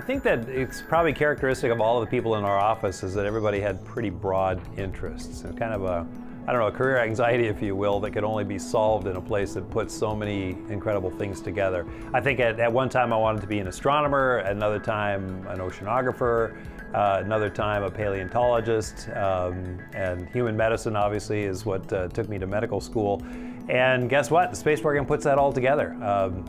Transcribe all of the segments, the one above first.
think that it's probably characteristic of all of the people in our office is that everybody had pretty broad interests and kind of a, I don't know, a career anxiety, if you will, that could only be solved in a place that puts so many incredible things together. I think at one time I wanted to be an astronomer, at another time an oceanographer, another time a paleontologist, and human medicine obviously is what took me to medical school. And guess what? The space program puts that all together.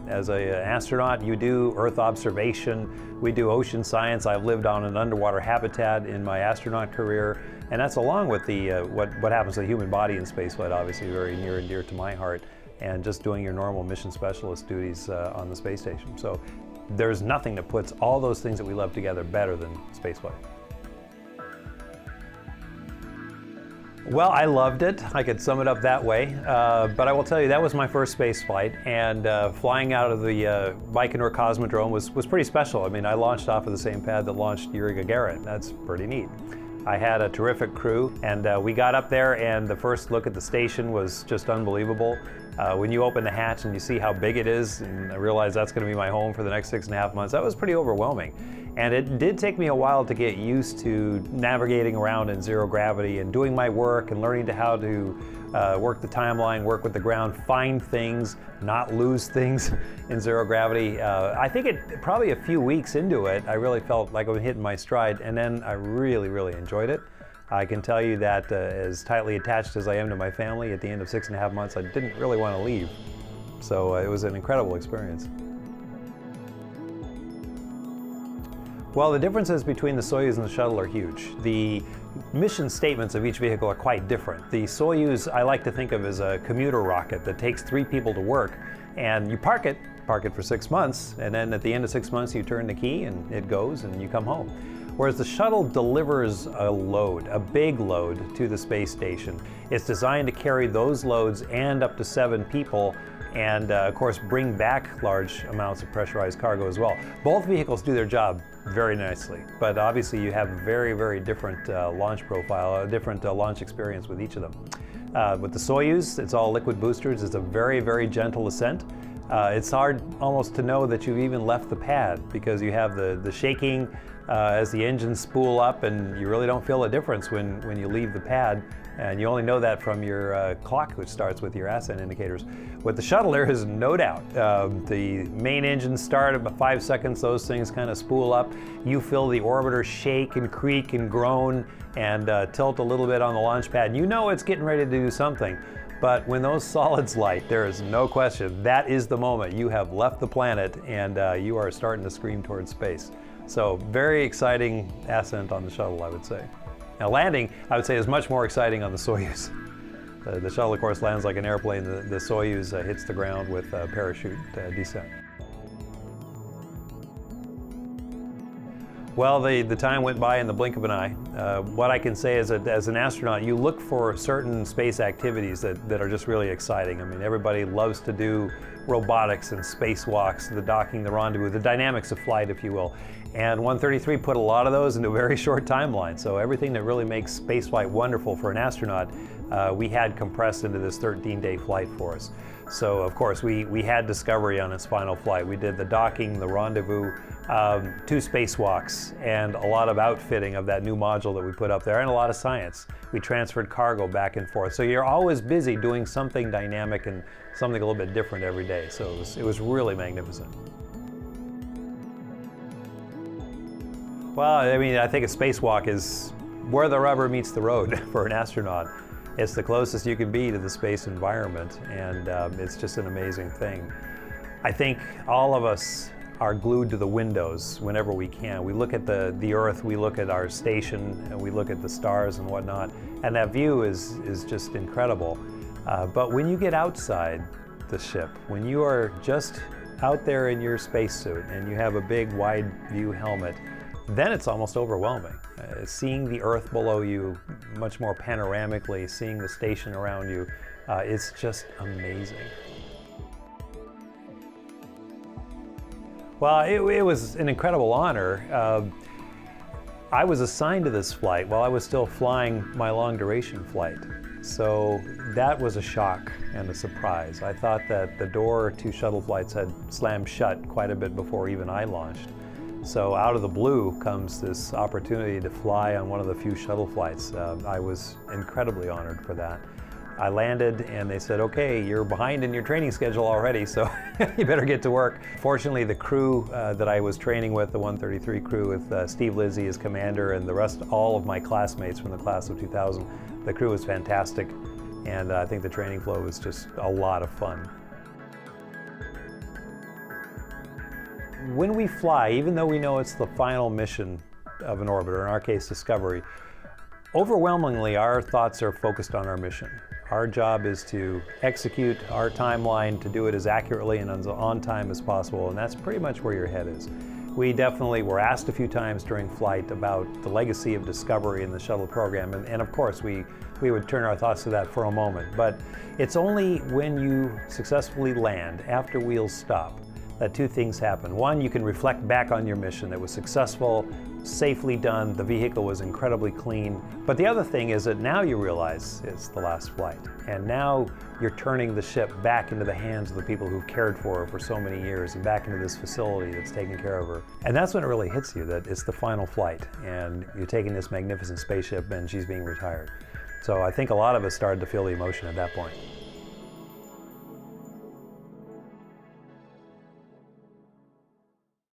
As an astronaut, you do Earth observation, we do ocean science. I've lived on an underwater habitat in my astronaut career, and that's along with the what happens to the human body in spaceflight, obviously very near and dear to my heart, and just doing your normal mission specialist duties on the space station. So there's nothing that puts all those things that we love together better than spaceflight. Well, I loved it. I could sum it up that way. But I will tell you, that was my first space flight, and flying out of the Baikonur Cosmodrome was pretty special. I mean, I launched off of the same pad that launched Yuri Gagarin. That's pretty neat. I had a terrific crew, and we got up there, and the first look at the station was just unbelievable. When you open the hatch and you see how big it is, and I realized that's going to be my home for the next 6.5 months, that was pretty overwhelming. And it did take me a while to get used to navigating around in zero gravity and doing my work and learning how to work the timeline, work with the ground, find things, not lose things in zero gravity. I think probably a few weeks into it, I really felt like I was hitting my stride, and then I really, really enjoyed it. I can tell you that as tightly attached as I am to my family, at the end of 6.5 months, I didn't really want to leave. So it was an incredible experience. Well, the differences between the Soyuz and the shuttle are huge. The mission statements of each vehicle are quite different. The Soyuz I like to think of as a commuter rocket that takes 3 people to work, and you park it for 6 months, and then at the end of 6 months you turn the key and it goes and you come home. Whereas the shuttle delivers a load, a big load, to the space station. It's designed to carry those loads and up to 7 people, and of course bring back large amounts of pressurized cargo as well. Both vehicles do their job very nicely, but obviously you have very, very different launch profile, a different launch experience with each of them. With the Soyuz, it's all liquid boosters. It's a very, very gentle ascent. It's hard almost to know that you've even left the pad because you have the shaking as the engines spool up, and you really don't feel a difference when you leave the pad. And you only know that from your clock, which starts with your ascent indicators. With the shuttle, there is no doubt. The main engines start about 5 seconds, those things kind of spool up. You feel the orbiter shake and creak and groan and tilt a little bit on the launch pad. And you know it's getting ready to do something. But when those solids light, there is no question, that is the moment. You have left the planet and you are starting to scream towards space. So very exciting ascent on the shuttle, I would say. Now landing, I would say, is much more exciting on the Soyuz. The shuttle, of course, lands like an airplane. The Soyuz hits the ground with parachute descent. Well, the time went by in the blink of an eye. What I can say is that as an astronaut, you look for certain space activities that are just really exciting. I mean, everybody loves to do robotics and spacewalks, the docking, the rendezvous, the dynamics of flight, if you will. And 133 put a lot of those into a very short timeline. So everything that really makes spaceflight wonderful for an astronaut, we had compressed into this 13-day flight for us. So of course, we had Discovery on its final flight. We did the docking, the rendezvous, 2 spacewalks, and a lot of outfitting of that new module that we put up there, and a lot of science. We transferred cargo back and forth. So you're always busy doing something dynamic and something a little bit different every day. So it was really magnificent. Well, I mean, I think a spacewalk is where the rubber meets the road for an astronaut. It's the closest you can be to the space environment, and it's just an amazing thing. I think all of us are glued to the windows whenever we can. We look at the Earth, we look at our station, and we look at the stars and whatnot, and that view is just incredible. But when you get outside the ship, when you are just out there in your spacesuit and you have a big wide view helmet, then it's almost overwhelming. Seeing the Earth below you much more panoramically, seeing the station around you, it's just amazing. Well, it was an incredible honor. I was assigned to this flight while I was still flying my long duration flight. So that was a shock and a surprise. I thought that the door to shuttle flights had slammed shut quite a bit before even I launched. So out of the blue comes this opportunity to fly on one of the few shuttle flights. I was incredibly honored for that. I landed and they said, okay, you're behind in your training schedule already, so you better get to work. Fortunately, the crew that I was training with, the 133 crew with Steve Lizzie as commander and the rest, all of my classmates from the class of 2000, the crew was fantastic, and I think the training flow was just a lot of fun. When we fly, even though we know it's the final mission of an orbiter, in our case Discovery, overwhelmingly our thoughts are focused on our mission. Our job is to execute our timeline, to do it as accurately and on time as possible, and that's pretty much where your head is. We definitely were asked a few times during flight about the legacy of Discovery in the shuttle program, and of course we would turn our thoughts to that for a moment, but it's only when you successfully land, after wheels stop, that two things happen. One, you can reflect back on your mission. It was successful, safely done, the vehicle was incredibly clean. But the other thing is that now you realize it's the last flight. And now you're turning the ship back into the hands of the people who've cared for her for so many years and back into this facility that's taking care of her. And that's when it really hits you that it's the final flight and you're taking this magnificent spaceship and she's being retired. So I think a lot of us started to feel the emotion at that point.